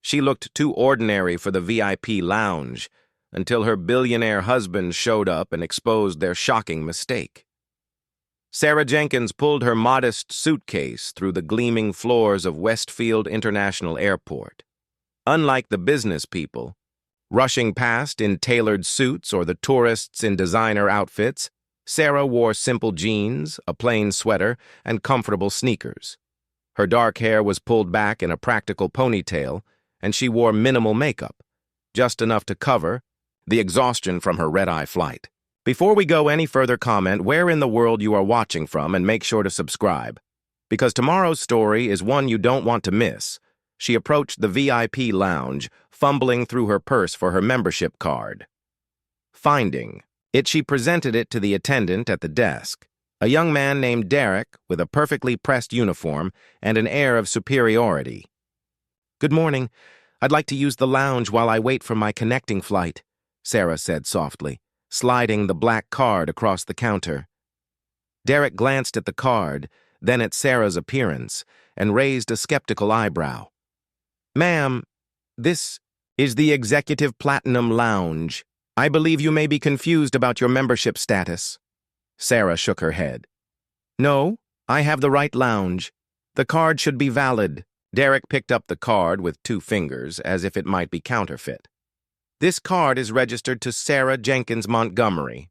She looked too ordinary for the VIP lounge until her billionaire husband showed up and exposed their shocking mistake. Sarah Jenkins pulled her modest suitcase through the gleaming floors of Westfield International Airport. Unlike the business people, rushing past in tailored suits or the tourists in designer outfits, Sarah wore simple jeans, a plain sweater, and comfortable sneakers. Her dark hair was pulled back in a practical ponytail, and she wore minimal makeup, just enough to cover the exhaustion from her red-eye flight. Before we go any further, comment where in the world you are watching from and make sure to subscribe, because tomorrow's story is one you don't want to miss. She approached the VIP lounge, fumbling through her purse for her membership card. Finding it, she presented it to the attendant at the desk, a young man named Derek with a perfectly pressed uniform and an air of superiority. "Good morning. I'd like to use the lounge while I wait for my connecting flight," Sarah said softly, sliding the black card across the counter. Derek glanced at the card, then at Sarah's appearance, and raised a skeptical eyebrow. "Ma'am, this is the Executive Platinum Lounge. I believe you may be confused about your membership status." Sarah shook her head. "No, I have the right lounge. The card should be valid." Derek picked up the card with 2 fingers, as if it might be counterfeit. "This card is registered to Sarah Jenkins Montgomery.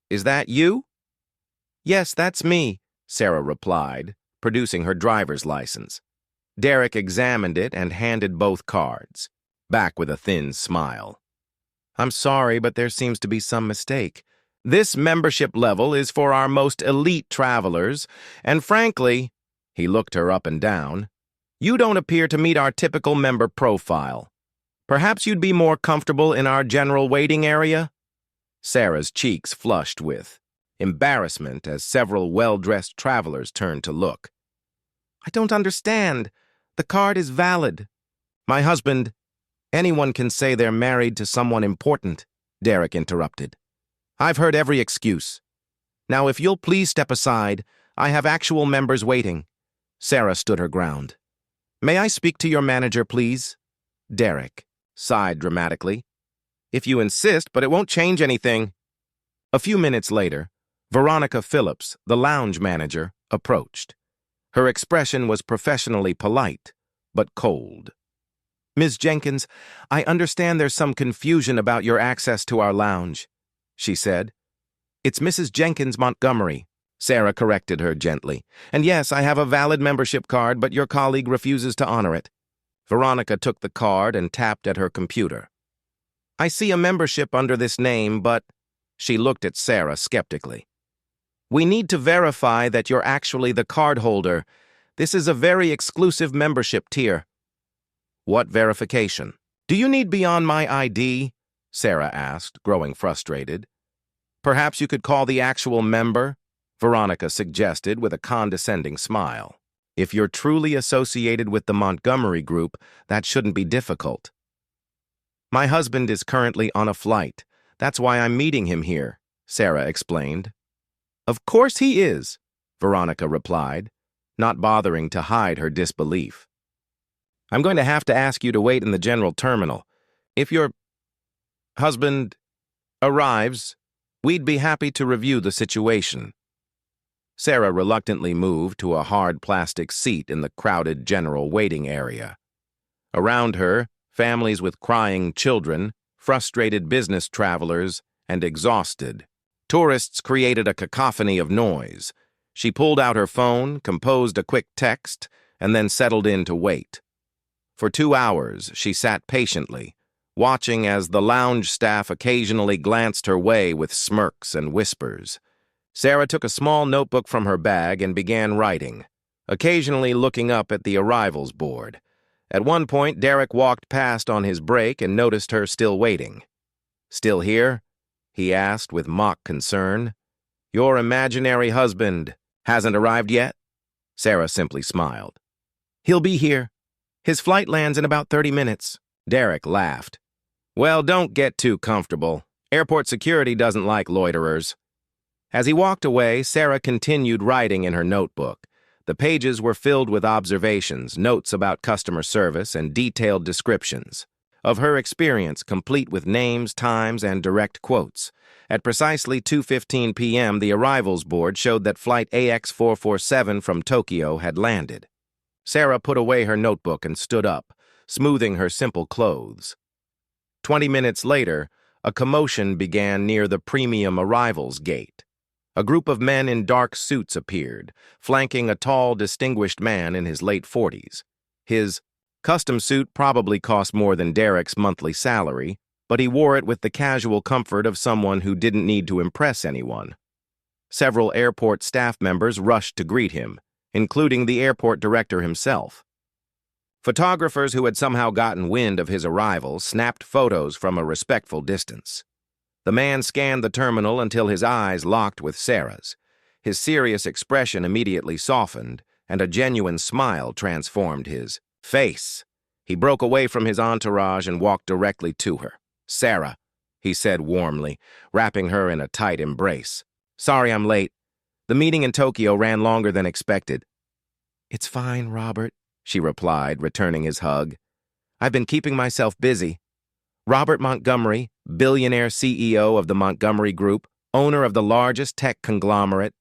Is that you?" "Yes, that's me," Sarah replied, producing her driver's license. Derek examined it and handed both cards, back with a thin smile. "I'm sorry, but there seems to be some mistake. This membership level is for our most elite travelers, and frankly," he looked her up and down, "you don't appear to meet our typical member profile. Perhaps you'd be more comfortable in our general waiting area?" Sarah's cheeks flushed with embarrassment as several well-dressed travelers turned to look. "I don't understand. The card is valid. My husband—" "Anyone can say they're married to someone important," Derek interrupted. "I've heard every excuse. Now, if you'll please step aside, I have actual members waiting." Sarah stood her ground. "May I speak to your manager, please?" Derek sighed dramatically. "If you insist, but it won't change anything." A few minutes later, Veronica Phillips, the lounge manager, approached. Her expression was professionally polite, but cold. "Ms. Jenkins, I understand there's some confusion about your access to our lounge," she said. "It's Mrs. Jenkins Montgomery," Sarah corrected her gently. "And yes, I have a valid membership card, but your colleague refuses to honor it." Veronica took the card and tapped at her computer. "I see a membership under this name, but—" She looked at Sarah skeptically. "We need to verify that you're actually the cardholder. This is a very exclusive membership tier." "What verification?" "Do you need beyond my ID?" Sarah asked, growing frustrated. "Perhaps you could call the actual member," Veronica suggested with a condescending smile. "If you're truly associated with the Montgomery Group, that shouldn't be difficult." "My husband is currently on a flight. That's why I'm meeting him here," Sarah explained. "Of course he is," Veronica replied, not bothering to hide her disbelief. "I'm going to have to ask you to wait in the general terminal. If your husband arrives, we'd be happy to review the situation." Sarah reluctantly moved to a hard plastic seat in the crowded general waiting area. Around her, families with crying children, frustrated business travelers, and exhausted tourists created a cacophony of noise. She pulled out her phone, composed a quick text, and then settled in to wait. For 2 hours, she sat patiently, watching as the lounge staff occasionally glanced her way with smirks and whispers. Sarah took a small notebook from her bag and began writing, occasionally looking up at the arrivals board. At one point, Derek walked past on his break and noticed her still waiting. "Still here?" he asked with mock concern. "Your imaginary husband hasn't arrived yet?" Sarah simply smiled. "He'll be here. His flight lands in about 30 minutes. Derek laughed. "Well, don't get too comfortable. Airport security doesn't like loiterers." As he walked away, Sarah continued writing in her notebook, The pages were filled with observations, notes about customer service, and detailed descriptions of her experience, complete with names, times, and direct quotes. At precisely 2:15 p.m., the arrivals board showed that flight AX447 from Tokyo had landed. Sarah put away her notebook and stood up, smoothing her simple clothes. 20 minutes later, a commotion began near the premium arrivals gate. A group of men in dark suits appeared, flanking a tall, distinguished man in his late 40s. His custom suit probably cost more than Derek's monthly salary, but he wore it with the casual comfort of someone who didn't need to impress anyone. Several airport staff members rushed to greet him, including the airport director himself. Photographers who had somehow gotten wind of his arrival snapped photos from a respectful distance. The man scanned the terminal until his eyes locked with Sarah's. His serious expression immediately softened, and a genuine smile transformed his face. He broke away from his entourage and walked directly to her. "Sarah," he said warmly, wrapping her in a tight embrace. "Sorry I'm late. The meeting in Tokyo ran longer than expected." "It's fine, Robert," she replied, returning his hug. "I've been keeping myself busy. Robert Montgomery, billionaire CEO of the Montgomery Group, owner of the largest tech conglomerate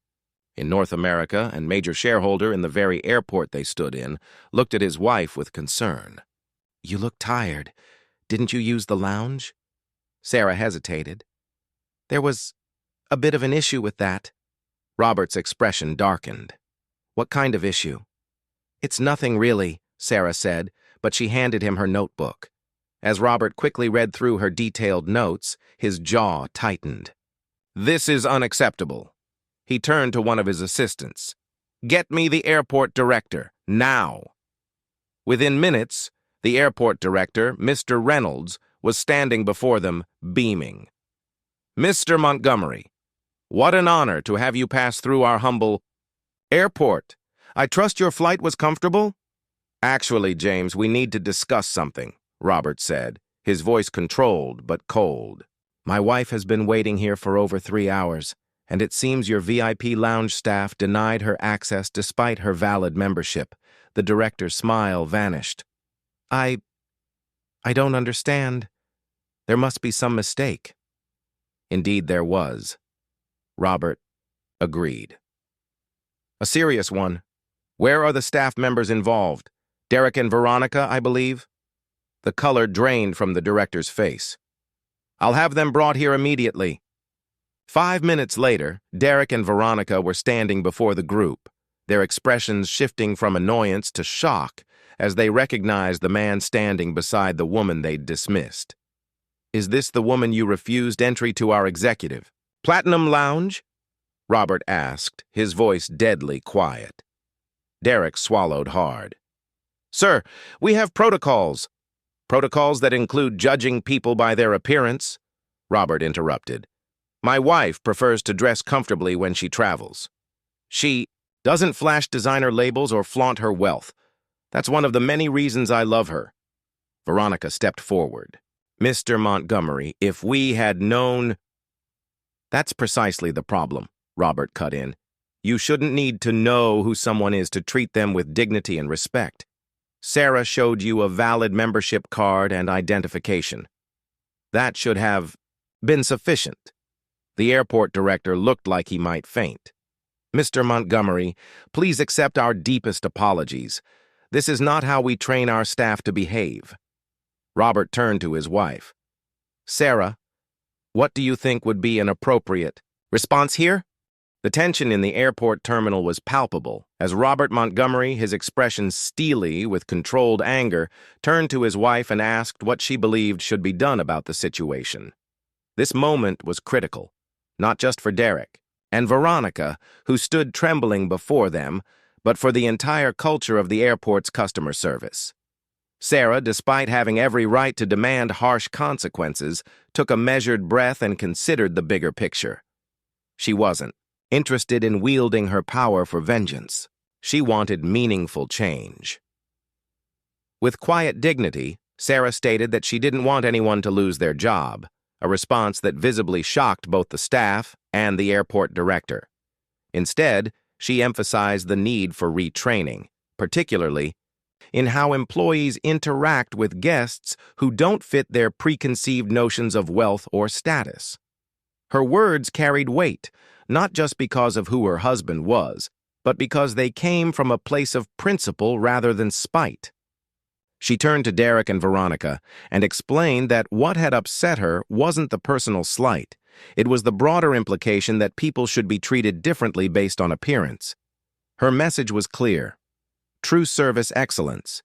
in North America and major shareholder in the very airport they stood in, looked at his wife with concern. "You look tired. Didn't you use the lounge?" Sarah hesitated. "There was a bit of an issue with that." Robert's expression darkened. "What kind of issue?" "It's nothing really," Sarah said, but she handed him her notebook. As Robert quickly read through her detailed notes, his jaw tightened. "This is unacceptable." He turned to one of his assistants. "Get me the airport director, now." Within minutes, the airport director, Mr. Reynolds, was standing before them, beaming. "Mr. Montgomery, what an honor to have you pass through our humble airport. I trust your flight was comfortable?" "Actually, James, we need to discuss something," Robert said, his voice controlled but cold. "My wife has been waiting here for over 3 hours, and it seems your VIP lounge staff denied her access despite her valid membership." The director's smile vanished. I don't understand. There must be some mistake." Indeed, there was. Robert agreed. "A serious one. Where are the staff members involved? Derek and Veronica, I believe?" The color drained from the director's face. "I'll have them brought here immediately." 5 minutes later, Derek and Veronica were standing before the group, their expressions shifting from annoyance to shock as they recognized the man standing beside the woman they'd dismissed. "Is this the woman you refused entry to our executive Platinum Lounge?" Robert asked, his voice deadly quiet. Derek swallowed hard. "Sir, we have protocols." "Protocols that include judging people by their appearance?" Robert interrupted. "My wife prefers to dress comfortably when she travels. She doesn't flash designer labels or flaunt her wealth. That's one of the many reasons I love her." Veronica stepped forward. "Mr. Montgomery, if we had known—" "That's precisely the problem," Robert cut in. "You shouldn't need to know who someone is to treat them with dignity and respect. Sarah showed you a valid membership card and identification. That should have been sufficient." The airport director looked like he might faint. "Mr. Montgomery, please accept our deepest apologies. This is not how we train our staff to behave." Robert turned to his wife. "Sarah, what do you think would be an appropriate response here?" The tension in the airport terminal was palpable as Robert Montgomery, his expression steely with controlled anger, turned to his wife and asked what she believed should be done about the situation. This moment was critical, not just for Derek and Veronica, who stood trembling before them, but for the entire culture of the airport's customer service. Sarah, despite having every right to demand harsh consequences, took a measured breath and considered the bigger picture. She wasn't interested in wielding her power for vengeance. She wanted meaningful change. With quiet dignity, Sarah stated that she didn't want anyone to lose their job, a response that visibly shocked both the staff and the airport director. Instead, she emphasized the need for retraining, particularly in how employees interact with guests who don't fit their preconceived notions of wealth or status. Her words carried weight, not just because of who her husband was, but because they came from a place of principle rather than spite. She turned to Derek and Veronica and explained that what had upset her wasn't the personal slight. It was the broader implication that people should be treated differently based on appearance. Her message was clear. True service excellence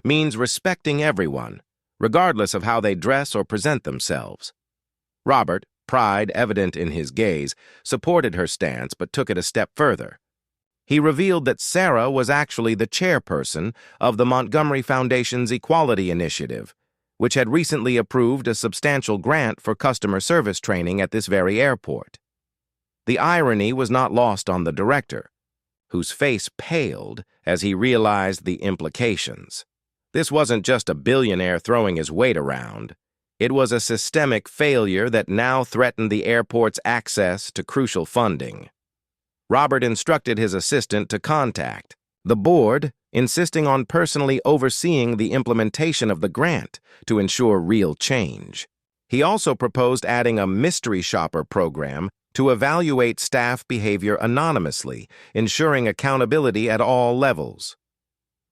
means respecting everyone, regardless of how they dress or present themselves. Robert, pride evident in his gaze, supported her stance but took it a step further. He revealed that Sarah was actually the chairperson of the Montgomery Foundation's Equality Initiative, which had recently approved a substantial grant for customer service training at this very airport. The irony was not lost on the director, whose face paled as he realized the implications. This wasn't just a billionaire throwing his weight around. It was a systemic failure that now threatened the airport's access to crucial funding. Robert instructed his assistant to contact the board, insisting on personally overseeing the implementation of the grant to ensure real change. He also proposed adding a mystery shopper program to evaluate staff behavior anonymously, ensuring accountability at all levels.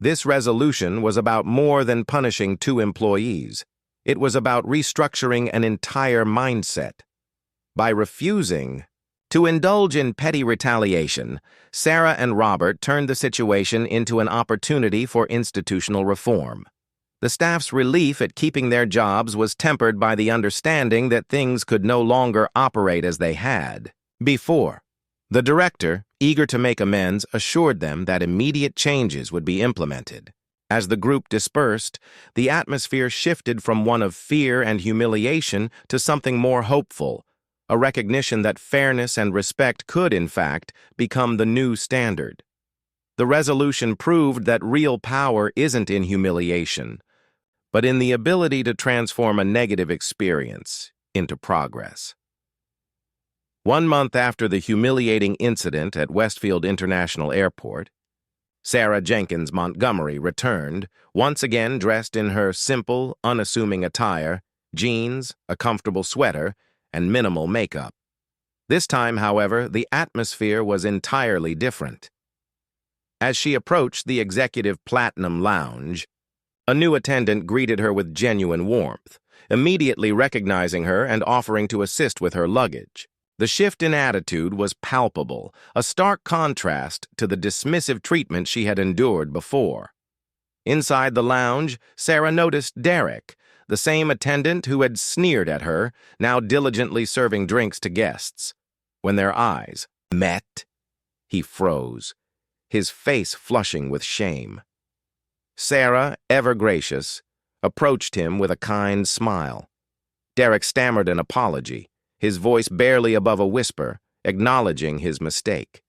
This resolution was about more than punishing two employees. It was about restructuring an entire mindset. By refusing to indulge in petty retaliation, Sarah and Robert turned the situation into an opportunity for institutional reform. The staff's relief at keeping their jobs was tempered by the understanding that things could no longer operate as they had before. The director, eager to make amends, assured them that immediate changes would be implemented. As the group dispersed, the atmosphere shifted from one of fear and humiliation to something more hopeful, a recognition that fairness and respect could, in fact, become the new standard. The resolution proved that real power isn't in humiliation, but in the ability to transform a negative experience into progress. 1 month after the humiliating incident at Westfield International Airport, Sarah Jenkins Montgomery returned, once again dressed in her simple, unassuming attire, jeans, a comfortable sweater, and minimal makeup. This time, however, the atmosphere was entirely different. As she approached the executive Platinum Lounge, a new attendant greeted her with genuine warmth, immediately recognizing her and offering to assist with her luggage. The shift in attitude was palpable, a stark contrast to the dismissive treatment she had endured before. Inside the lounge, Sarah noticed Derek, the same attendant who had sneered at her, now diligently serving drinks to guests. When their eyes met, he froze, his face flushing with shame. Sarah, ever gracious, approached him with a kind smile. Derek stammered an apology, his voice barely above a whisper, acknowledging his mistake.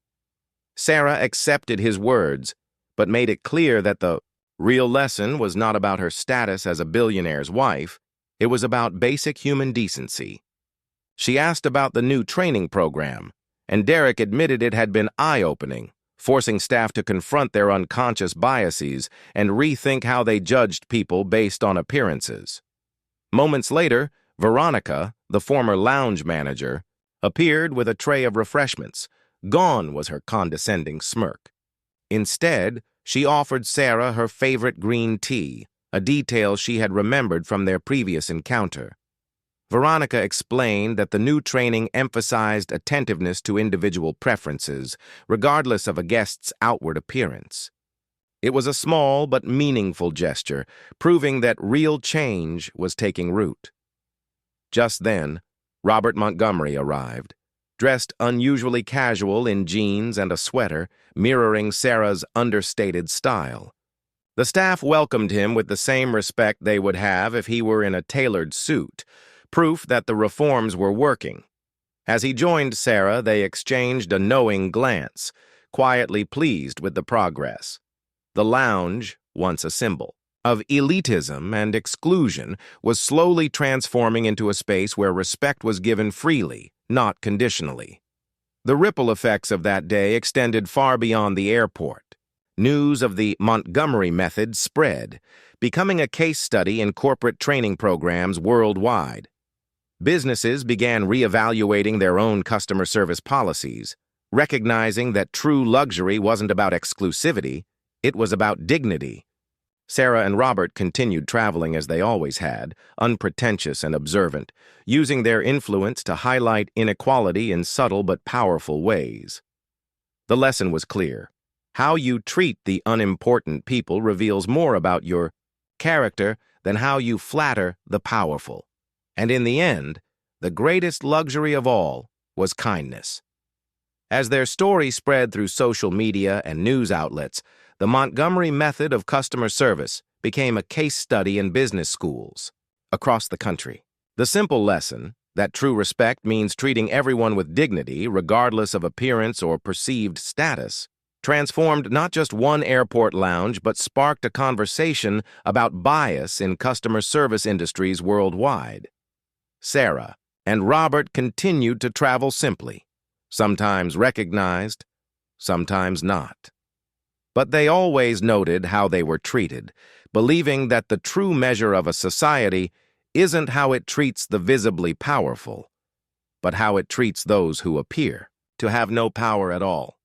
Sarah accepted his words, but made it clear that the real lesson was not about her status as a billionaire's wife. It was about basic human decency. She asked about the new training program, and Derek admitted it had been eye-opening, forcing staff to confront their unconscious biases and rethink how they judged people based on appearances. Moments later, Veronica, the former lounge manager, appeared with a tray of refreshments. Gone was her condescending smirk. Instead, she offered Sarah her favorite green tea, a detail she had remembered from their previous encounter. Veronica explained that the new training emphasized attentiveness to individual preferences, regardless of a guest's outward appearance. It was a small but meaningful gesture, proving that real change was taking root. Just then, Robert Montgomery arrived, dressed unusually casual in jeans and a sweater, mirroring Sarah's understated style. The staff welcomed him with the same respect they would have if he were in a tailored suit, proof that the reforms were working. As he joined Sarah, they exchanged a knowing glance, quietly pleased with the progress. The lounge, once a symbol of elitism and exclusion, was slowly transforming into a space where respect was given freely, not conditionally. The ripple effects of that day extended far beyond the airport. News of the Montgomery method spread, becoming a case study in corporate training programs worldwide. Businesses began reevaluating their own customer service policies, recognizing that true luxury wasn't about exclusivity, it was about dignity. Sarah and Robert continued traveling as they always had, unpretentious and observant, using their influence to highlight inequality in subtle but powerful ways. The lesson was clear. How you treat the unimportant people reveals more about your character than how you flatter the powerful. And in the end, the greatest luxury of all was kindness. As their story spread through social media and news outlets, the Montgomery method of customer service became a case study in business schools across the country. The simple lesson that true respect means treating everyone with dignity, regardless of appearance or perceived status, transformed not just one airport lounge but sparked a conversation about bias in customer service industries worldwide. Sarah and Robert continued to travel simply, sometimes recognized, sometimes not. But they always noted how they were treated, believing that the true measure of a society isn't how it treats the visibly powerful, but how it treats those who appear to have no power at all.